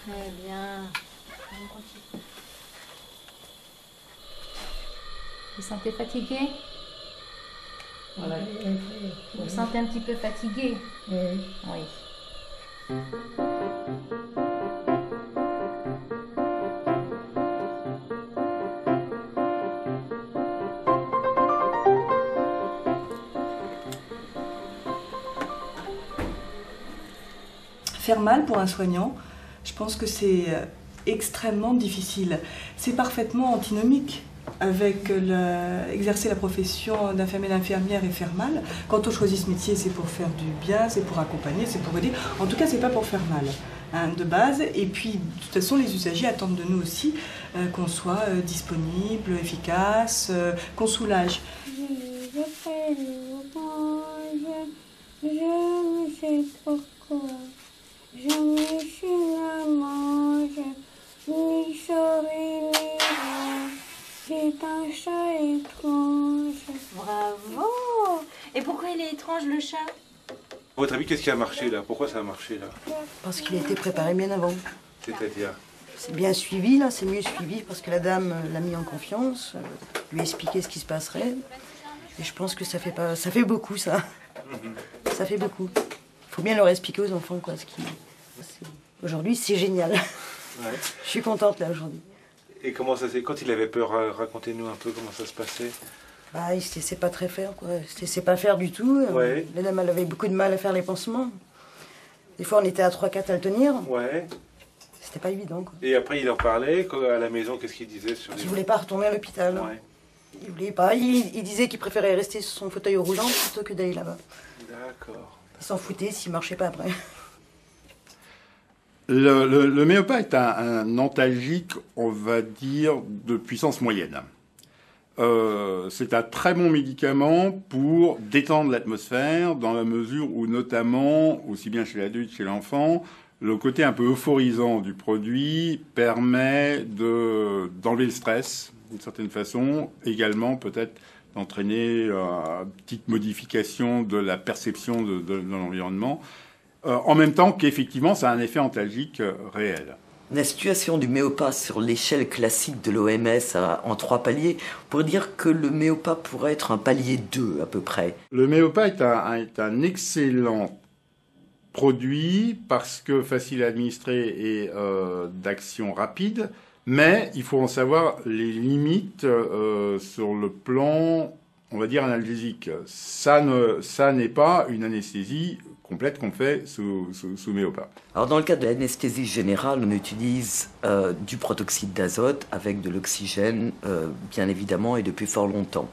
Très bien. Vous sentez fatigué? Voilà. Vous vous sentez un petit peu fatigué? Oui. Oui. Faire mal pour un soignant, je pense que c'est extrêmement difficile. C'est parfaitement antinomique avec exercer la profession d'infirmier, d'infirmière et faire mal. Quand on choisit ce métier, c'est pour faire du bien, c'est pour accompagner, c'est pour aider. En tout cas, c'est pas pour faire mal, hein, de base. Et puis, de toute façon, les usagers attendent de nous aussi qu'on soit disponible, efficace, qu'on soulage. Je fais l'orange, je ne sais pourquoi. Je ne suis la mange, ni souris ni rat. C'est un chat étrange. Bravo! Et pourquoi il est étrange, le chat? À votre avis, qu'est-ce qui a marché là? Pourquoi ça a marché là? Parce qu'il a été préparé bien avant. C'est-à-dire? C'est bien suivi, là, c'est mieux suivi parce que la dame l'a mis en confiance, lui a expliqué ce qui se passerait. Et je pense que ça fait beaucoup, ça. Ça fait beaucoup. Il faut bien leur expliquer aux enfants, quoi. Aujourd'hui, c'est génial. Ouais. Je suis contente, là, aujourd'hui. Et comment ça s'est... Quand il avait peur, racontez-nous un peu comment ça se passait. Bah, il sait pas très faire, quoi. Il sait pas faire du tout. Ouais. La dame, elle avait beaucoup de mal à faire les pansements. Des fois, on était à 3-4 à le tenir. Ouais. C'était pas évident, quoi. Et après, il en parlait à la maison, qu'est-ce qu'il disait sur les... Il voulait pas retourner à l'hôpital. Ouais. Il voulait pas. Il disait qu'il préférait rester sur son fauteuil roulant plutôt que d'aller là-bas. D'accord. Il s'en foutait s'il marchait pas après. Le Méopa est un antalgique, on va dire, de puissance moyenne. C'est un très bon médicament pour détendre l'atmosphère, dans la mesure où, notamment, aussi bien chez l'adulte que chez l'enfant, le côté un peu euphorisant du produit permet d'enlever le stress, d'une certaine façon, également peut-être d'entraîner une petite modification de la perception de l'environnement, en même temps qu'effectivement ça a un effet antalgique réel. La situation du Méopa sur l'échelle classique de l'OMS en 3 paliers, on pourrait dire que le Méopa pourrait être un palier 2 à peu près. Le Méopa est un excellent produit parce que facile à administrer et d'action rapide, mais il faut en savoir les limites sur le plan, on va dire, analgésique. Ça n'est pas une anesthésie complète qu'on fait sous Méopa. Alors dans le cas de l'anesthésie générale, on utilise du protoxyde d'azote avec de l'oxygène, bien évidemment, et depuis fort longtemps.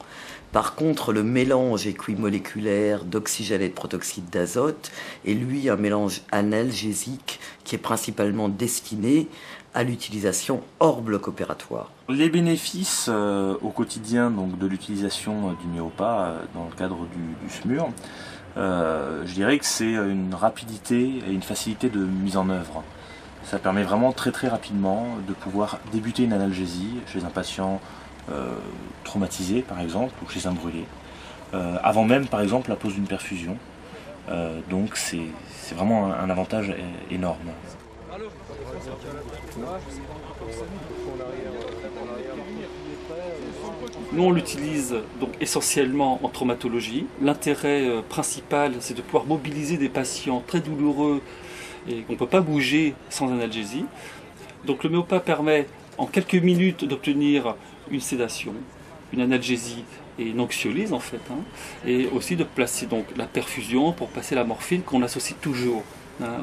Par contre, le mélange équimoléculaire d'oxygène et de protoxyde d'azote est, lui, un mélange analgésique qui est principalement destiné à l'utilisation hors bloc opératoire. Les bénéfices au quotidien donc, de l'utilisation du Méopa dans le cadre du SMUR, je dirais que c'est une rapidité et une facilité de mise en œuvre. Ça permet vraiment très rapidement de pouvoir débuter une analgésie chez un patient traumatisé par exemple ou chez un brûlé, avant même par exemple la pose d'une perfusion. Donc c'est vraiment un avantage énorme. Nous, on l'utilise donc essentiellement en traumatologie. L'intérêt principal, c'est de pouvoir mobiliser des patients très douloureux et qu'on ne peut pas bouger sans analgésie. Donc le Méopa permet en quelques minutes d'obtenir une sédation, une analgésie et une anxiolyse en fait, et aussi de placer donc la perfusion pour passer la morphine qu'on associe toujours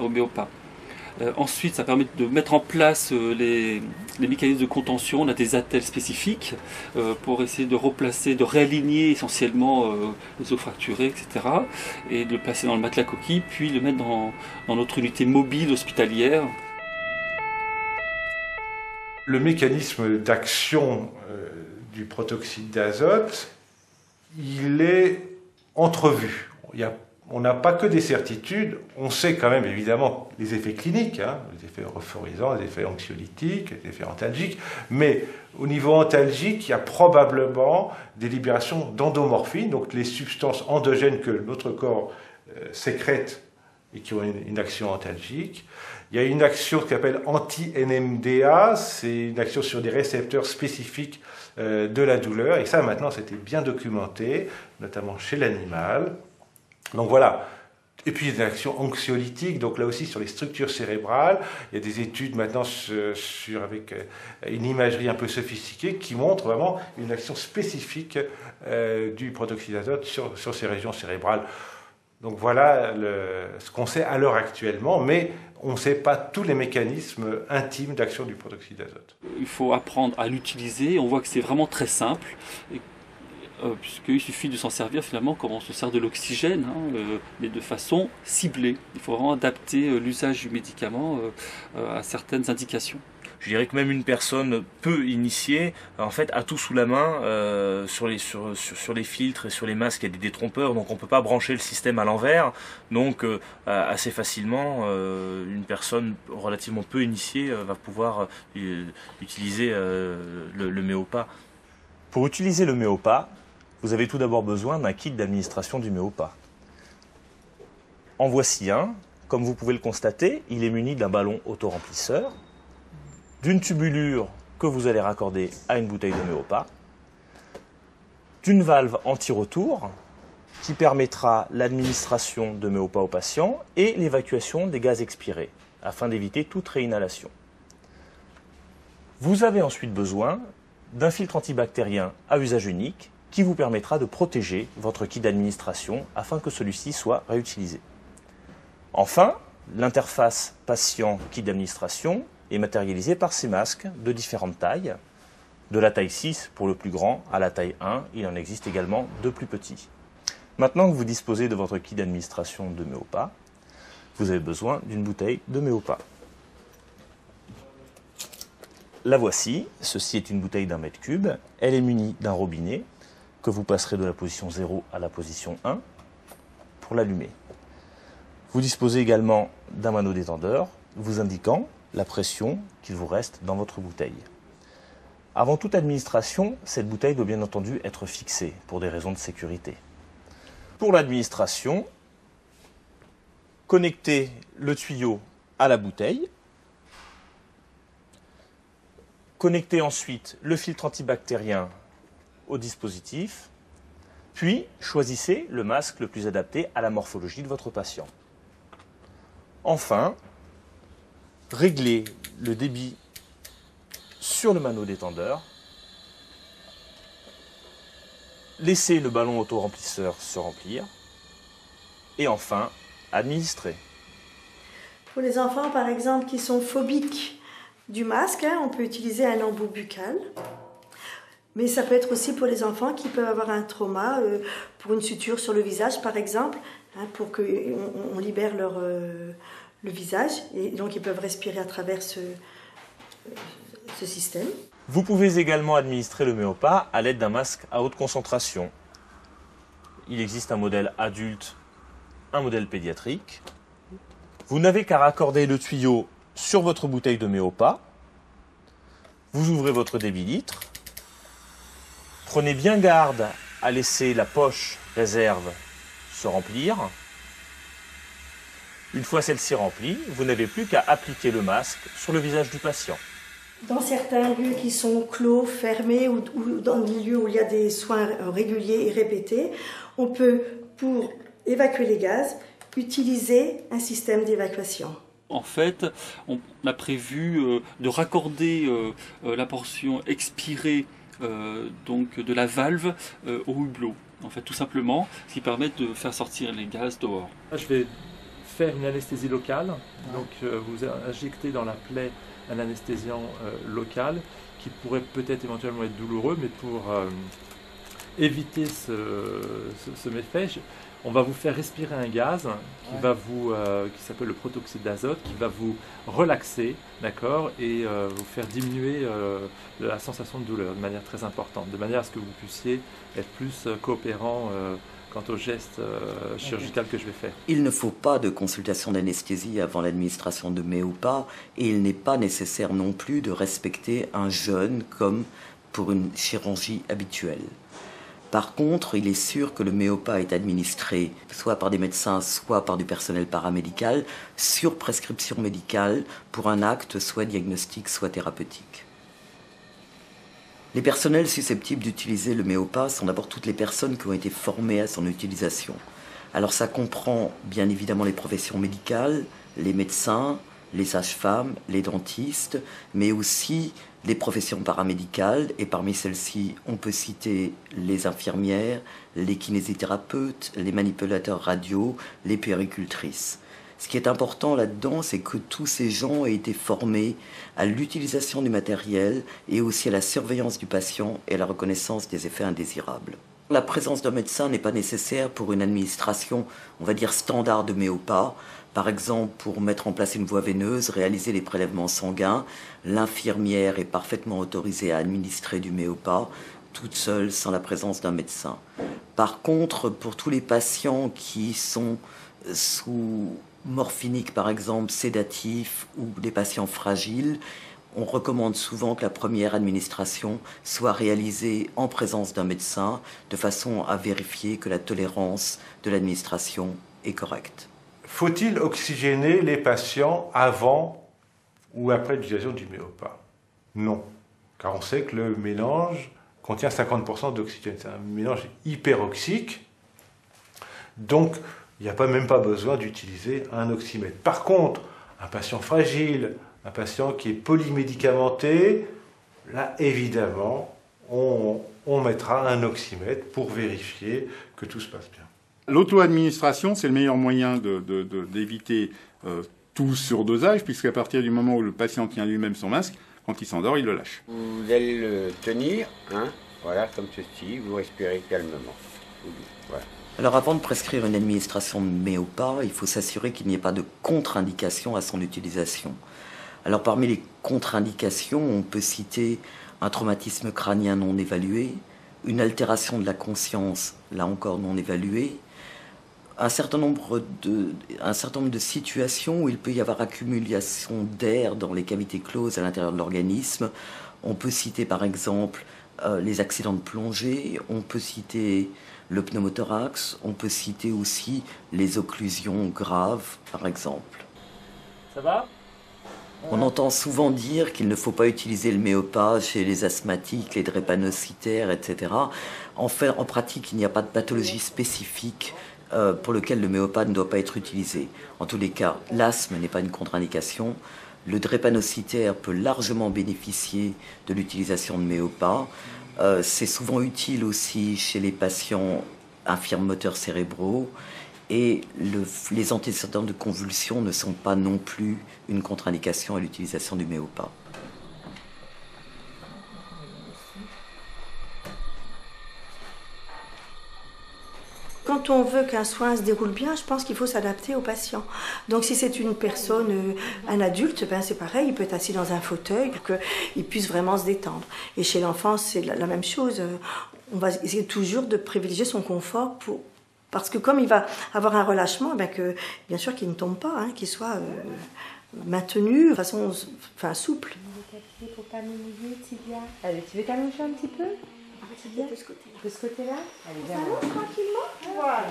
au Méopa. Ensuite, ça permet de mettre en place les mécanismes de contention. On a des attelles spécifiques pour essayer de replacer, de réaligner essentiellement les os fracturés, etc. Et de le placer dans le matelas coquille, puis le mettre dans notre unité mobile hospitalière. Le mécanisme d'action du protoxyde d'azote, il est entrevu. On n'a pas que des certitudes, on sait quand même évidemment les effets cliniques, les effets euphorisants, les effets anxiolytiques, les effets antalgiques, mais au niveau antalgique, il y a probablement des libérations d'endomorphines, donc les substances endogènes que notre corps sécrète et qui ont une action antalgique. Il y a une action qui s'appelle anti-NMDA, c'est une action sur des récepteurs spécifiques de la douleur, et ça maintenant c'était bien documenté, notamment chez l'animal. Donc voilà. Et puis des actions anxiolytiques, donc là aussi sur les structures cérébrales, il y a des études maintenant avec une imagerie un peu sophistiquée qui montrent vraiment une action spécifique du protoxyde d'azote sur ces régions cérébrales. Donc voilà ce qu'on sait à l'heure actuellement, mais on ne sait pas tous les mécanismes intimes d'action du protoxyde d'azote. Il faut apprendre à l'utiliser, on voit que c'est vraiment très simple. Puisqu'il suffit de s'en servir finalement comme on se sert de l'oxygène, mais de façon ciblée. Il faut vraiment adapter l'usage du médicament à certaines indications. Je dirais que même une personne peu initiée, en fait, a tout sous la main sur les filtres et sur les masques. Il y a des détrompeurs, donc on ne peut pas brancher le système à l'envers. Donc assez facilement, une personne relativement peu initiée va pouvoir utiliser le Méopa. Pour utiliser le Méopa, vous avez tout d'abord besoin d'un kit d'administration du Méopa. En voici un. Comme vous pouvez le constater, il est muni d'un ballon autoremplisseur, d'une tubulure que vous allez raccorder à une bouteille de Méopa, d'une valve anti-retour qui permettra l'administration de Méopa au patient et l'évacuation des gaz expirés, afin d'éviter toute réinhalation. Vous avez ensuite besoin d'un filtre antibactérien à usage unique qui vous permettra de protéger votre kit d'administration afin que celui-ci soit réutilisé. Enfin, l'interface patient-kit d'administration est matérialisée par ces masques de différentes tailles, de la taille 6 pour le plus grand à la taille 1, il en existe également de plus petits. Maintenant que vous disposez de votre kit d'administration de Méopa, vous avez besoin d'une bouteille de Méopa. La voici, ceci est une bouteille d'1 mètre cube, elle est munie d'un robinet que vous passerez de la position 0 à la position 1 pour l'allumer. Vous disposez également d'un manot détendeur vous indiquant la pression qu'il vous reste dans votre bouteille. Avant toute administration, cette bouteille doit bien entendu être fixée pour des raisons de sécurité. Pour l'administration, connectez le tuyau à la bouteille. Connectez ensuite le filtre antibactérien au dispositif, puis choisissez le masque le plus adapté à la morphologie de votre patient. Enfin, réglez le débit sur le manot détendeur, laissez le ballon auto-remplisseur se remplir et enfin, administrez. Pour les enfants, par exemple, qui sont phobiques du masque, on peut utiliser un embout buccal. Mais ça peut être aussi pour les enfants qui peuvent avoir un trauma, pour une suture sur le visage, par exemple, pour qu'on libère le visage. Et donc, ils peuvent respirer à travers ce système. Vous pouvez également administrer le Méopa à l'aide d'un masque à haute concentration. Il existe un modèle adulte, un modèle pédiatrique. Vous n'avez qu'à raccorder le tuyau sur votre bouteille de Méopa. Vous ouvrez votre débit-litre. Prenez bien garde à laisser la poche réserve se remplir. Une fois celle-ci remplie, vous n'avez plus qu'à appliquer le masque sur le visage du patient. Dans certains lieux qui sont clos, fermés, ou dans des lieux où il y a des soins réguliers et répétés, on peut, pour évacuer les gaz, utiliser un système d'évacuation. En fait, on a prévu de raccorder la portion expirée donc de la valve au hublot, en fait, tout simplement, ce qui permet de faire sortir les gaz dehors. Je vais faire une anesthésie locale, donc vous injectez dans la plaie un anesthésiant local qui pourrait peut-être éventuellement être douloureux, mais pour éviter ce méfait, on va vous faire respirer un gaz qui s'appelle le protoxyde d'azote, qui va vous relaxer, d'accord, et vous faire diminuer la sensation de douleur de manière très importante, de manière à ce que vous puissiez être plus coopérant quant au geste chirurgical que je vais faire. Il ne faut pas de consultation d'anesthésie avant l'administration de Méopa et il n'est pas nécessaire non plus de respecter un jeûne comme pour une chirurgie habituelle. Par contre, il est sûr que le Méopa est administré soit par des médecins, soit par du personnel paramédical, sur prescription médicale pour un acte soit diagnostique, soit thérapeutique. Les personnels susceptibles d'utiliser le Méopa sont d'abord toutes les personnes qui ont été formées à son utilisation. Alors ça comprend bien évidemment les professions médicales, les médecins, les sages-femmes, les dentistes, mais aussi les professions paramédicales, et parmi celles-ci, on peut citer les infirmières, les kinésithérapeutes, les manipulateurs radio, les puéricultrices. Ce qui est important là-dedans, c'est que tous ces gens aient été formés à l'utilisation du matériel et aussi à la surveillance du patient et à la reconnaissance des effets indésirables. La présence d'un médecin n'est pas nécessaire pour une administration, on va dire, standard de Méopa. Par exemple, pour mettre en place une voie veineuse, réaliser les prélèvements sanguins, l'infirmière est parfaitement autorisée à administrer du Méopa, toute seule, sans la présence d'un médecin. Par contre, pour tous les patients qui sont sous morphinique, par exemple, sédatifs ou des patients fragiles, on recommande souvent que la première administration soit réalisée en présence d'un médecin, de façon à vérifier que la tolérance de l'administration est correcte. Faut-il oxygéner les patients avant ou après l'utilisation du Méopa? Non, car on sait que le mélange contient 50% d'oxygène. C'est un mélange hyperoxique, donc il n'y a même pas besoin d'utiliser un oxymètre. Par contre, un patient fragile, un patient qui est polymédicamenté, là évidemment, on mettra un oxymètre pour vérifier que tout se passe bien. L'auto-administration, c'est le meilleur moyen d'éviter tout surdosage, puisqu'à partir du moment où le patient tient lui-même son masque, quand il s'endort, il le lâche. Vous allez le tenir, hein, voilà, comme ceci, vous respirez calmement. Voilà. Alors avant de prescrire une administration de Méopa, il faut s'assurer qu'il n'y ait pas de contre-indication à son utilisation. Alors parmi les contre-indications, on peut citer un traumatisme crânien non évalué, une altération de la conscience, là encore non évaluée, un certain nombre de situations où il peut y avoir accumulation d'air dans les cavités closes à l'intérieur de l'organisme. On peut citer par exemple les accidents de plongée, on peut citer le pneumothorax, on peut citer aussi les occlusions graves par exemple. Ça va ? On entend souvent dire qu'il ne faut pas utiliser le Méopa chez les asthmatiques, les drépanocytaires, etc. En fait, en pratique, il n'y a pas de pathologie spécifique pour lequel le Méopa ne doit pas être utilisé. En tous les cas, l'asthme n'est pas une contre-indication. Le drépanocytaire peut largement bénéficier de l'utilisation de Méopa. C'est souvent utile aussi chez les patients infirmes moteurs cérébraux. Et les antécédents de convulsions ne sont pas non plus une contre-indication à l'utilisation du Méopa. Quand on veut qu'un soin se déroule bien, je pense qu'il faut s'adapter au patient. Donc si c'est une personne, un adulte, ben c'est pareil, il peut être assis dans un fauteuil pour qu'il puisse vraiment se détendre. Et chez l'enfant, c'est la même chose. On va essayer toujours de privilégier son confort parce que comme il va avoir un relâchement, ben que, bien sûr qu'il ne tombe pas, hein, qu'il soit maintenu de façon souple. Il faut pas me mouiller, Tibia. Allez, tu veux t'allonger un petit peu? Tibia, de ce côté-là. Allez, viens. Tranquillement. Voilà.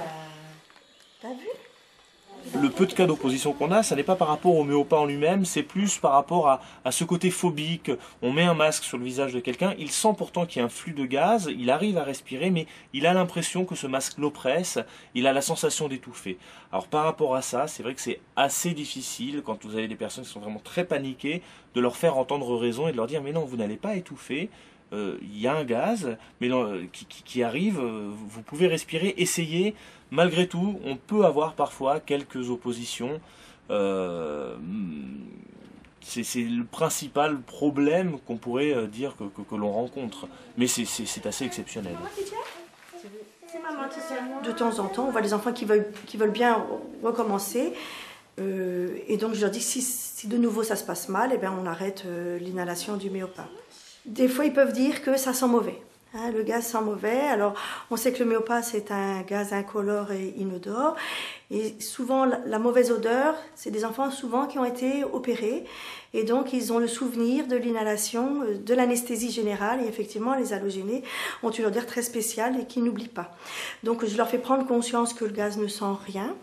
T'as vu? Le peu de cas d'opposition qu'on a, ça n'est pas par rapport au Méopa en lui-même, c'est plus par rapport à ce côté phobique. On met un masque sur le visage de quelqu'un, il sent pourtant qu'il y a un flux de gaz, il arrive à respirer, mais il a l'impression que ce masque l'oppresse, il a la sensation d'étouffer. Alors par rapport à ça, c'est vrai que c'est assez difficile, quand vous avez des personnes qui sont vraiment très paniquées, de leur faire entendre raison et de leur dire « mais non, vous n'allez pas étouffer ». Il y a un gaz mais qui arrive, vous pouvez respirer, essayez. Malgré tout, on peut avoir parfois quelques oppositions. C'est le principal problème qu'on pourrait dire que l'on rencontre. Mais c'est assez exceptionnel. De temps en temps, on voit des enfants qui veulent bien recommencer. Et donc je leur dis que si de nouveau ça se passe mal, eh bien, on arrête l'inhalation du Méopa. Des fois, ils peuvent dire que ça sent mauvais. Hein, le gaz sent mauvais. Alors, on sait que le Méopa, c'est un gaz incolore et inodore. Et souvent, la mauvaise odeur, c'est des enfants souvent qui ont été opérés. Et donc, ils ont le souvenir de l'inhalation, de l'anesthésie générale. Et effectivement, les halogénés ont une odeur très spéciale et qu'ils n'oublient pas. Donc, je leur fais prendre conscience que le gaz ne sent rien.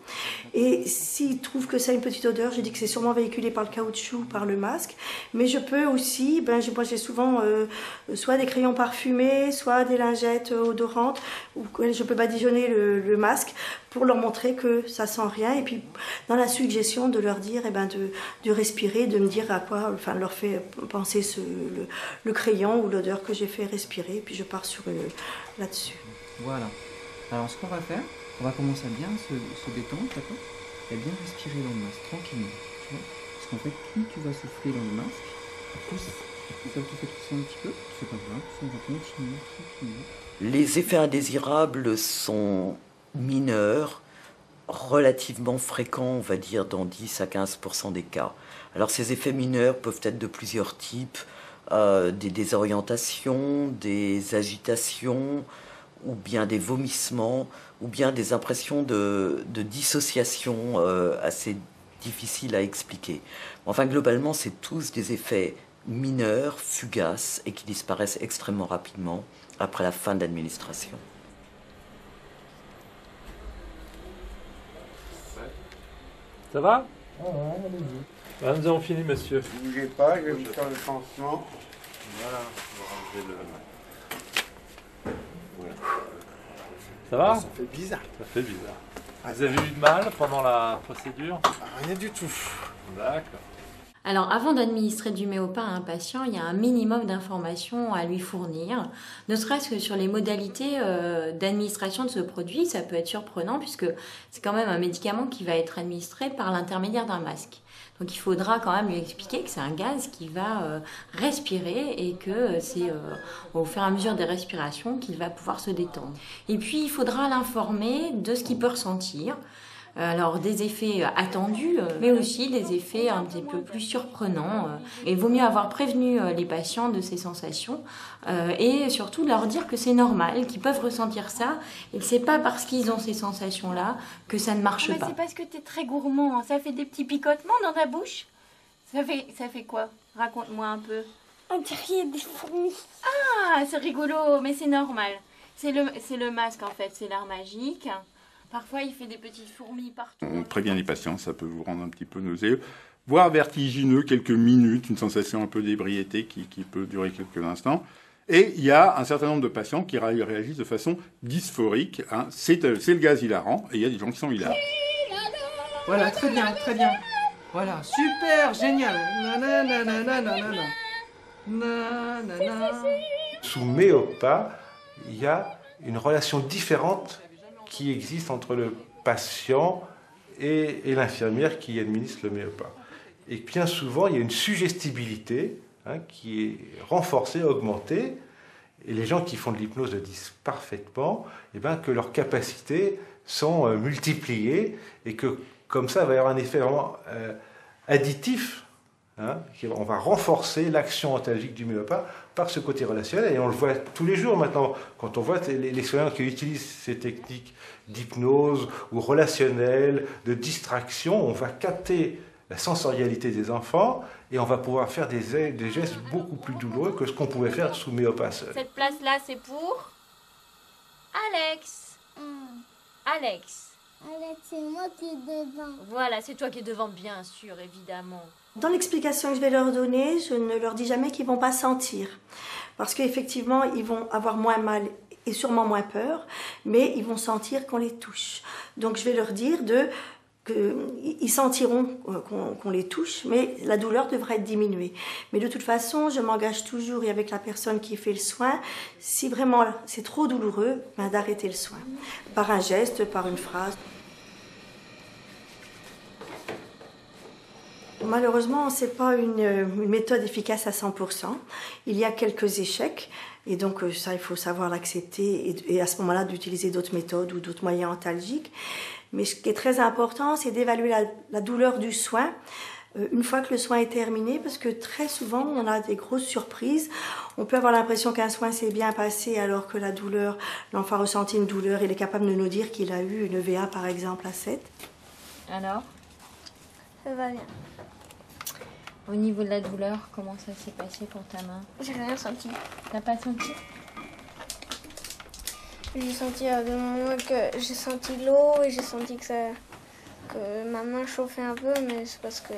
Et s'ils trouvent que ça a une petite odeur, je dis que c'est sûrement véhiculé par le caoutchouc, par le masque. Mais je peux aussi, moi j'ai souvent soit des crayons parfumés, soit des lingettes odorantes, où je peux badigeonner le masque pour leur montrer que ça sent rien. Et puis, dans la suggestion de leur dire, de respirer, de me dire à quoi, enfin, leur fait penser le crayon ou l'odeur que j'ai fait respirer. Et puis, je pars sur là-dessus. Voilà. Alors, ce qu'on va faire, on va commencer à bien se détendre, d'accord? Et à bien respirer dans le masque, tranquillement. Tu vois? Parce qu'en fait, plus tu vas souffler dans le masque, plus ça te fait tousser un petit peu. C'est pas grave, on va continuer tranquillement. Les effets indésirables sont mineurs, relativement fréquents, on va dire dans 10 à 15% des cas. Alors ces effets mineurs peuvent être de plusieurs types, des désorientations, des agitations, ou bien des vomissements, ou bien des impressions de dissociation assez difficiles à expliquer. Enfin, globalement, c'est tous des effets mineurs, fugaces, et qui disparaissent extrêmement rapidement après la fin de l'administration. Ça va? Allez-y. Nous avons fini, monsieur. Ne bougez pas, je vais vous faire le pansement. Voilà, on va enlever le... Voilà. Ça va? Ça fait bizarre. Ça fait bizarre. Vous avez eu de mal pendant la procédure? Rien du tout. D'accord. Alors, avant d'administrer du Méopa à un patient, il y a un minimum d'informations à lui fournir, ne serait-ce que sur les modalités d'administration de ce produit. Ça peut être surprenant puisque c'est quand même un médicament qui va être administré par l'intermédiaire d'un masque. Donc, il faudra quand même lui expliquer que c'est un gaz qui va respirer et que c'est au fur et à mesure des respirations qu'il va pouvoir se détendre. Et puis, il faudra l'informer de ce qu'il peut ressentir. Alors des effets attendus, mais aussi des effets un petit peu plus surprenants. Il vaut mieux avoir prévenu les patients de ces sensations et surtout leur dire que c'est normal, qu'ils peuvent ressentir ça et que c'est pas parce qu'ils ont ces sensations-là que ça ne marche pas. C'est parce que tu es très gourmand, hein. Ça fait des petits picotements dans ta bouche. Ça fait quoi? Raconte-moi un peu. On dirait des fourmis. Ah, c'est rigolo, mais c'est normal. C'est le masque en fait, c'est l'art magique. Parfois, il fait des petites fourmis partout. On prévient les patients, ça peut vous rendre un petit peu nauséeux, voire vertigineux, quelques minutes, une sensation un peu d'ébriété qui peut durer quelques instants. Et il y a un certain nombre de patients qui réagissent de façon dysphorique. Hein. C'est le gaz hilarant, et il y a des gens qui sont hilarants. Voilà, très bien, très bien. Voilà, super, génial. Sous Méopa, il y a une relation différente qui existe entre le patient et l'infirmière qui administre le Méopa. Et bien souvent, il y a une suggestibilité qui est renforcée, augmentée, et les gens qui font de l'hypnose le disent parfaitement, que leurs capacités sont multipliées, et que comme ça, il va y avoir un effet vraiment additif. On va renforcer l'action antalgique du Méopa par ce côté relationnel, et on le voit tous les jours maintenant, quand on voit les soignants qui utilisent ces techniques d'hypnose ou relationnelle, de distraction, on va capter la sensorialité des enfants et on va pouvoir faire des gestes beaucoup plus douloureux que ce qu'on pouvait faire sous Méopa seul. Cette place-là, c'est pour Alex. Alex. Alex, c'est moi qui est devant. Voilà, c'est toi qui es devant, bien sûr, évidemment. Dans l'explication que je vais leur donner, je ne leur dis jamais qu'ils ne vont pas sentir. Parce qu'effectivement, ils vont avoir moins mal et sûrement moins peur, mais ils vont sentir qu'on les touche. Donc je vais leur dire qu'ils sentiront qu'on les touche, mais la douleur devra être diminuée. Mais de toute façon, je m'engage toujours, et avec la personne qui fait le soin, si vraiment c'est trop douloureux, d'arrêter le soin. Par un geste, par une phrase. Malheureusement, ce n'est pas une méthode efficace à 100%. Il y a quelques échecs. Et donc ça, il faut savoir l'accepter et à ce moment-là d'utiliser d'autres méthodes ou d'autres moyens antalgiques. Mais ce qui est très important, c'est d'évaluer la douleur du soin une fois que le soin est terminé, parce que très souvent, on a des grosses surprises. On peut avoir l'impression qu'un soin s'est bien passé alors que la douleur, l'enfant a ressenti une douleur, il est capable de nous dire qu'il a eu une EVA par exemple à 7. Alors, Ça va bien. au niveau de la douleur, comment ça s'est passé pour ta main? J'ai rien senti. T'as pas senti? J'ai senti de moment que j'ai senti l'eau et j'ai senti que ma main chauffait un peu, mais c'est parce que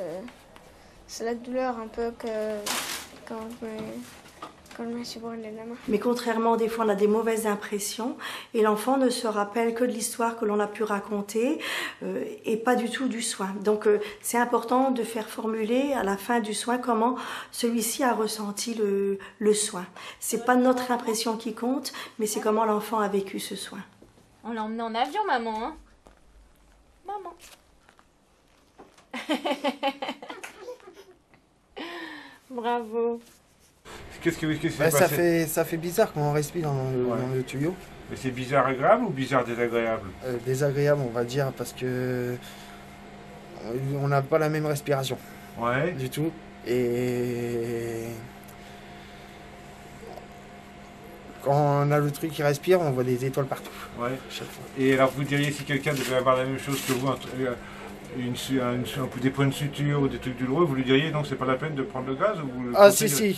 c'est la douleur un peu que quand je me suis brûlé la main. Mais contrairement, des fois, on a des mauvaises impressions et l'enfant ne se rappelle que de l'histoire que l'on a pu raconter et pas du tout du soin. Donc, c'est important de faire formuler à la fin du soin comment celui-ci a ressenti le soin. C'est pas notre impression qui compte, mais c'est comment l'enfant a vécu ce soin. On l'a emmené en avion, maman. Hein, maman. Bravo. Qu'est-ce qui s'est passé? Ça fait bizarre quand on respire dans le tuyau. Mais c'est bizarre agréable ou bizarre désagréable? Désagréable, on va dire, parce que on n'a pas la même respiration. Ouais. Du tout. Et quand on a le truc qui respire, on voit des étoiles partout. Ouais. Chaque fois. Et alors vous diriez si quelqu'un devait avoir la même chose que vous, des points de suture ou des trucs douloureux, vous lui diriez non, c'est pas la peine de prendre le gaz ou vous Ah si,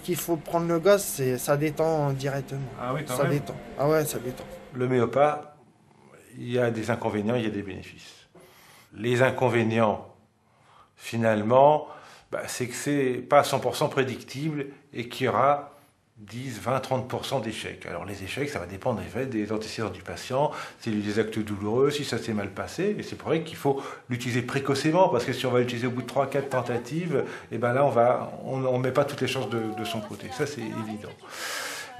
qu'il faut prendre le gaz, ça détend directement. Ah oui, quand ça même. détend. Ah ouais, ça détend. L'homéopathie, il y a des inconvénients, il y a des bénéfices. Les inconvénients, finalement, c'est que c'est pas à 100% prédictible et qu'il y aura 10, 20, 30% d'échecs. Alors les échecs, ça va dépendre des antécédents du patient, s'il y a eu des actes douloureux, si ça s'est mal passé, et c'est pour ça qu'il faut l'utiliser précocement, parce que si on va l'utiliser au bout de 3-4 tentatives, et ben là on met pas toutes les chances de son côté, ça c'est évident.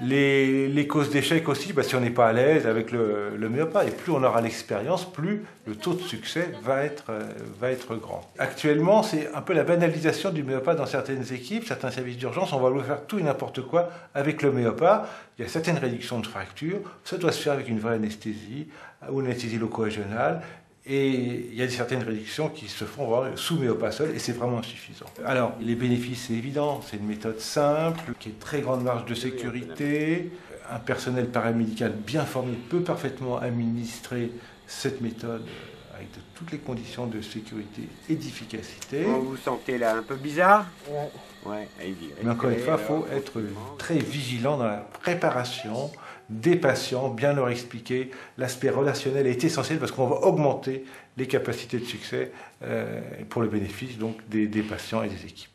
Les causes d'échec aussi, si on n'est pas à l'aise avec l'homéopathe, et plus on aura l'expérience, plus le taux de succès va être grand. Actuellement, c'est un peu la banalisation du l'homéopathe dans certaines équipes, certains services d'urgence, on va vouloir faire tout et n'importe quoi avec l'homéopathe. Il y a certaines réductions de fractures, ça doit se faire avec une vraie anesthésie ou une anesthésie loco-régionale. Et il y a certaines réductions qui se font sous homéopathe seul, et c'est vraiment insuffisant. Alors, les bénéfices, c'est évident, c'est une méthode simple, qui a une très grande marge de sécurité. Un personnel paramédical bien formé peut parfaitement administrer cette méthode avec toutes les conditions de sécurité et d'efficacité. Vous vous sentez là un peu bizarre? Ouais. Mais encore une fois, il faut être très vigilant dans la préparation des patients, bien leur expliquer. L'aspect relationnel est essentiel parce qu'on va augmenter les capacités de succès pour le bénéfice donc, des patients et des équipes.